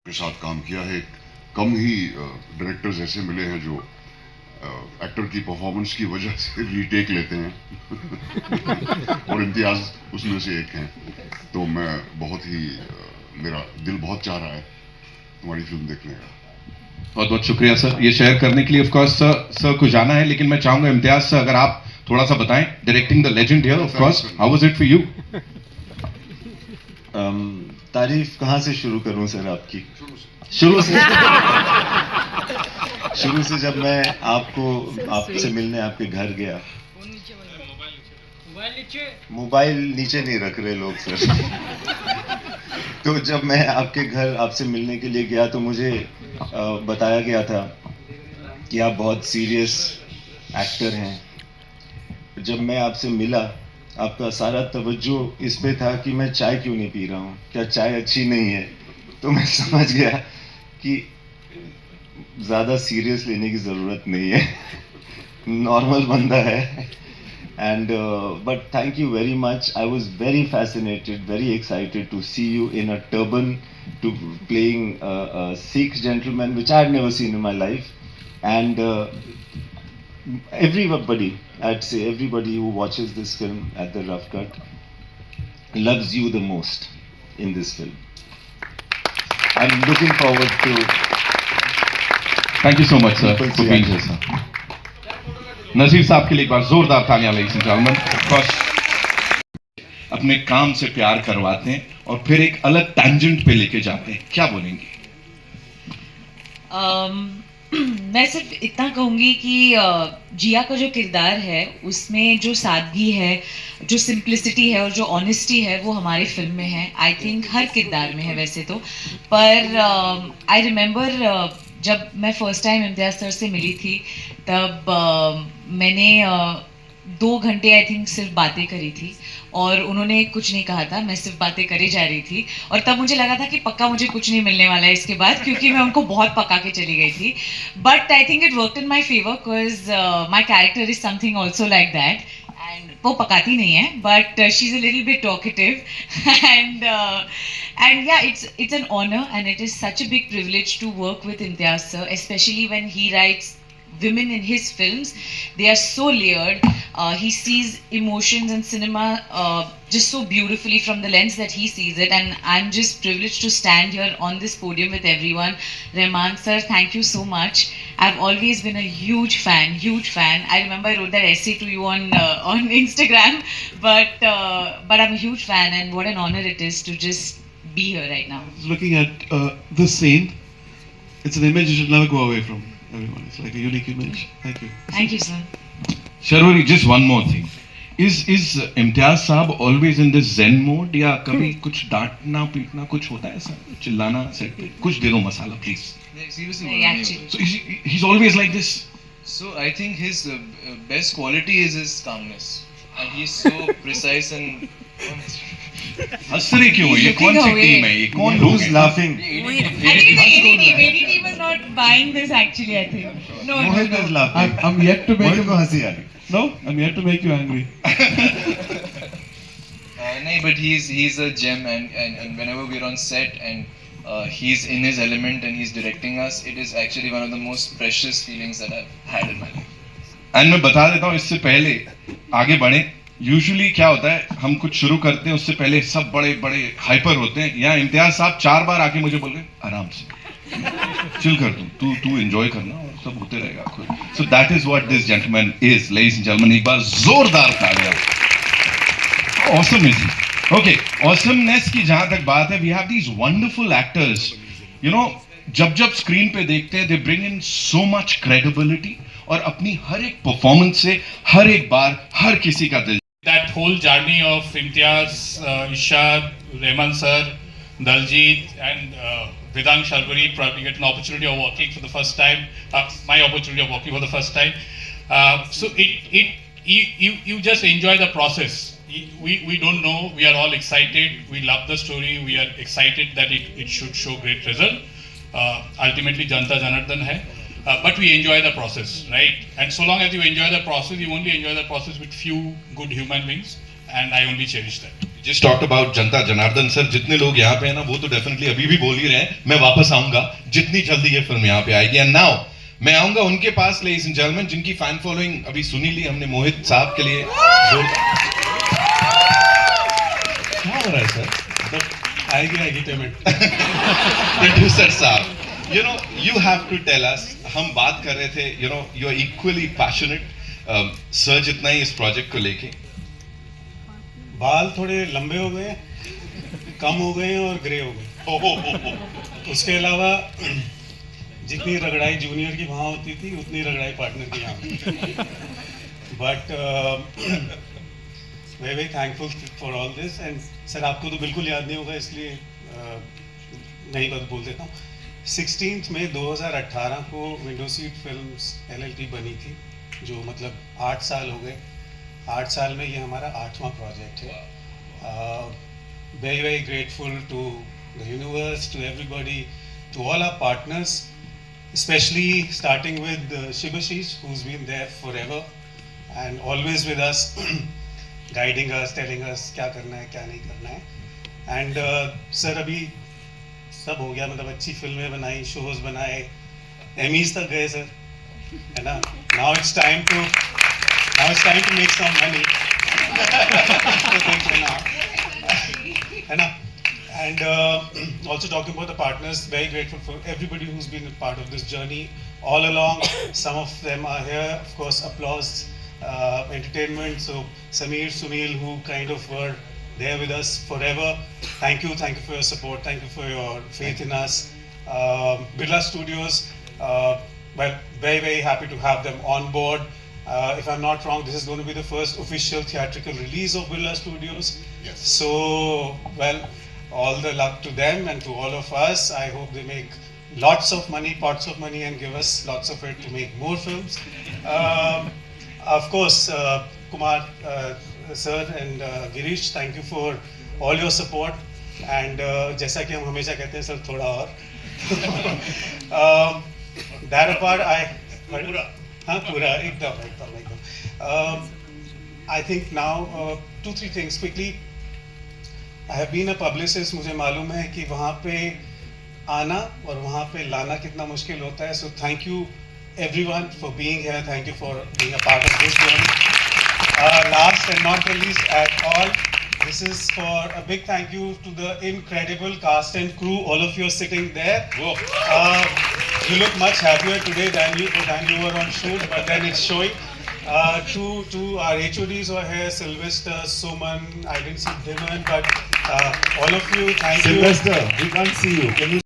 के साथ काम किया है। कम ही डायरेक्टर्स ऐसे मिले हैं जो एक्टर की परफॉर्मेंस की वजह से रीटेक लेते हैं और इम्तियाज उसमें से एक हैं। तो मैं बहुत ही मेरा दिल बहुत चाह रहा है तुम्हारी फिल्म देखने का। बहुत बहुत शुक्रिया सर, ये शेयर करने के लिए। ऑफ कोर्स सर को जाना है, लेकिन मैं चाहूंगा इम्तियाज सर अगर आप थोड़ा सा बताएं, directing the legend here, of course how was it for you? तारीफ कहाँ से शुरू करूं सर आपकी? शुरू से शुरू से जब मैं आपसे मिलने आपके घर गया। मोबाइल नीचे नहीं रख रहे लोग सर। तो जब मैं आपके घर आपसे मिलने के लिए गया तो मुझे बताया गया था कि आप बहुत सीरियस एक्टर हैं। जब मैं आपसे मिला, आपका सारा तवज्जो इस पे था कि मैं चाय क्यों नहीं पी रहा हूँ, क्या चाय अच्छी नहीं है। तो मैं समझ गया कि ज़्यादा सीरियस लेने की ज़रूरत नहीं है, नॉर्मल बंदा है। And but thank you very much. I was very fascinated, very excited to see you in a turban, to playing a Sikh gentleman, which I had never seen in my life. And everybody, I'd say everybody who watches this film at the Rough Cut loves you the most in this film. I'm looking forward to. Thank you so much sir for being here sir. नजीर साहब के लिए एक बार जोरदार तालियां ladies and gentleman. अपने काम से प्यार करवाते हैं और फिर एक अलग टैंजेंट पे लेके जाते हैं, क्या बोलेंगे? मैं सिर्फ इतना कहूँगी कि जिया का जो किरदार है उसमें जो सादगी है, जो सिंप्लिसिटी है और जो ऑनेस्टी है वो हमारी फिल्म में है। आई थिंक हर किरदार में है वैसे तो, पर आई रिमेंबर जब मैं फर्स्ट टाइम इम्तियाज सर से मिली थी तब मैंने 2 घंटे आई थिंक सिर्फ बातें करी थी और उन्होंने कुछ नहीं कहा था, मैं सिर्फ बातें करी जा रही थी। और तब मुझे लगा था कि पक्का मुझे कुछ नहीं मिलने वाला है इसके बाद, क्योंकि मैं उनको बहुत पका के चली गई थी। But I think it worked in my favour because my character is something also like that. And वो पकाती नहीं है, but she is a little bit talkative and yeah, it's an honor and it is such a big privilege to work with Imtiaz sir, especially when he writes women in his films. They are so layered. He sees emotions and cinema just so beautifully from the lens that he sees it, and I'm just privileged to stand here on this podium with everyone. Rahman sir, thank you so much. I've always been a huge fan. I remember I wrote that essay to you on Instagram, but I'm a huge fan, and what an honor it is to just be here right now. Looking at this scene, it's an image you should never go away from. Everyone, it's like a unique image. Thank you. Thank you, sir. Sharwari, just one more thing. Is Imtiaz साहब always in this zen mode या कभी कुछ डांटना पीटना कुछ होता है ऐसा, चिल्लाना सेट पे? कुछ दे दो मसाला please. Seriously, Actually. So he's always like this. so I think his best quality is his calmness, and he's so precise and. हंस रहे क्यों? ये कौन सी टीम है? ये कौन लोग Who's हैं? laughing? ADT was not buying this actually, I think. No. Mohit is laughing. I'm yet to make Mohit you. को हंसी आ रही। No, I'm yet to make you angry. No, but he's a gem, and whenever we're on set and he's in his element and he's directing us, it is actually one of the most precious feelings that I've had in my life. And मैं बता देता हूँ इससे पहले आगे बढ़े, usually क्या होता है हम कुछ शुरू करते हैं उससे पहले सब बड़े बड़े हाइपर होते हैं। यहाँ इम्तियाज साहब 4 बार आके मुझे बोल गए आराम से चिल कर, तू एंजॉय करना और सब होते रहेगा खुद। So that is what this gentleman is, ladies and gentleman. एक बार जोरदार तालियां। Awesome is he. Okay, awesomeness की जहां तक बात है, we have these wonderful actors, you know, जब स्क्रीन पे देखते हैं they bring in so much credibility और अपनी हर एक परफॉर्मेंस से हर एक बार हर किसी का दिल। That whole journey of Imtiaz, Ishaq, Rahman sir, Daljit and Vedang Sharwari probably get an opportunity of working for the first time, my opportunity of working for the first time. So you just enjoy the process. We don't know, we are all excited, we love the story, we are excited that it should show great result. Ultimately Janta Janardhan hai. But we enjoy the process, right? And so long as you enjoy the process, you only enjoy the process with few good human beings, and I only cherish that. जिस talk about Janata Janardan sir, जितने लोग यहाँ पे हैं ना वो तो definitely अभी भी बोल ही रहे हैं मैं वापस आऊंगा जितनी जल्दी ये फिल्म यहाँ पे आएगी। एंड नाउ मैं आऊंगा उनके पास, लेडीज एंड जेंटलमैन, जिनकी फैन फॉलोइंग अभी सुनी ली हमने मोहित साहब के लिए। क्या हो रहा है सर? आएगी पेमेंट। प्रोड्यूसर साहब, you have to tell us, हम बात कर रहे थे, you are equally passionate, sir जितना ही इस प्रोजेक्ट को लेके। बाल थोड़े लंबे हो गए, कम हो गए और ग्रे हो गए। उसके अलावा जितनी रगड़ाई जूनियर की वहाँ होती थी उतनी रगड़ाई पार्टनर की यहाँ। But very very thankful for all this. And sir आपको तो बिल्कुल याद नहीं होगा इसलिए नहीं बात बोल देता हूँ। 16 मई 2018 को विंडो सीट फिल्म्स LLP बनी थी, जो मतलब 8 साल हो गए। 8 साल में ये हमारा 8वां प्रोजेक्ट है। Very very grateful to the universe, to everybody, to all our partners, especially starting with Shibashish, who's been there forever and always with us, guiding us, telling us क्या करना है क्या नहीं करना है। And सर अभी सब हो गया, मतलब अच्छी फिल्में बनाई, शोज बनाए, एमीज तक गए सर, है ना। Now it's time to make some money। है ना। And also talking about the partners, very grateful for everybody who's been a part of this journey all along. Some of them are here, of course, Applause Entertainment, so Sameer, Sunil, who kind of were there with us forever. Thank you for your support, thank you for your faith in us. Birla Studios, well, very very happy to have them on board. If I'm not wrong, this is going to be the first official theatrical release of Birla Studios. Yes. So, well, all the luck to them and to all of us. I hope they make lots of money, pots of money, and give us lots of it to make more films. Of course, Kumar sir and Girish, thank you for all your support. And जैसा कि हम हमेशा कहते हैं sir, थोड़ा और that apart, पूरा एकदम। I think now 2-3 things quickly. I have been a publicist, मुझे मालूम है कि वहाँ पे आना और वहाँ पे लाना कितना मुश्किल होता है। So thank you everyone for being here, thank you for being a part of this journey. Last and not the least at all, this is for a big thank you to the incredible cast and crew, all of you are sitting there. You look much happier today than you were on shoot, but then it's showing. To our HODs who are here, Sylvester, Suman, I didn't see Dhiman, but all of you, thank you. Sylvester, we can't see you. Can you